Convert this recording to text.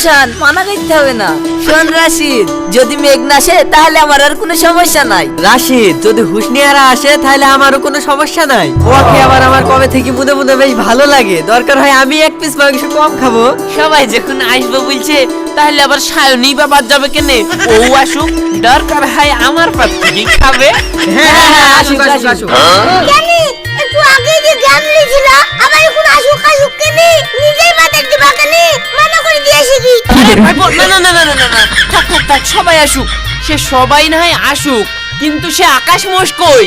রোশান, মানা করতে হবে না। শোন রাশিদ, যদি মেঘ না আসে তাহলে আমার আর কোনো সমস্যা নাই। রাশিদ, যদি হুসনিয়ারা আসে তাহলে আমারও কোনো সমস্যা নাই। ওকে আবার আমার কবে থেকে মনে মনে বেশ ভালো লাগে। দরকার হয় আমি এক পিস মাংস কম খাবো। সবাই যখন আসবে বলছে তাহলে আবার সায়নী বা বাদ যাবে কেনে? ও আসুক, দরকার হয় আমার পাত থেকে খাবে। হ্যাঁ, আসুক আসুক আসুক। জানি একটু আগে যে জ্ঞান দিয়েছিল আবার এখন আসুক আসুক কেনে নিজেই বাতের দিবা কেনে মানা করে দিয়েছি কি? ভাই বোন, না না না না না না, থাক থাক থাক, সবাই আসুক। সে সবাই না হয় আসুক, কিন্তু সে আকাশ মোষ কই?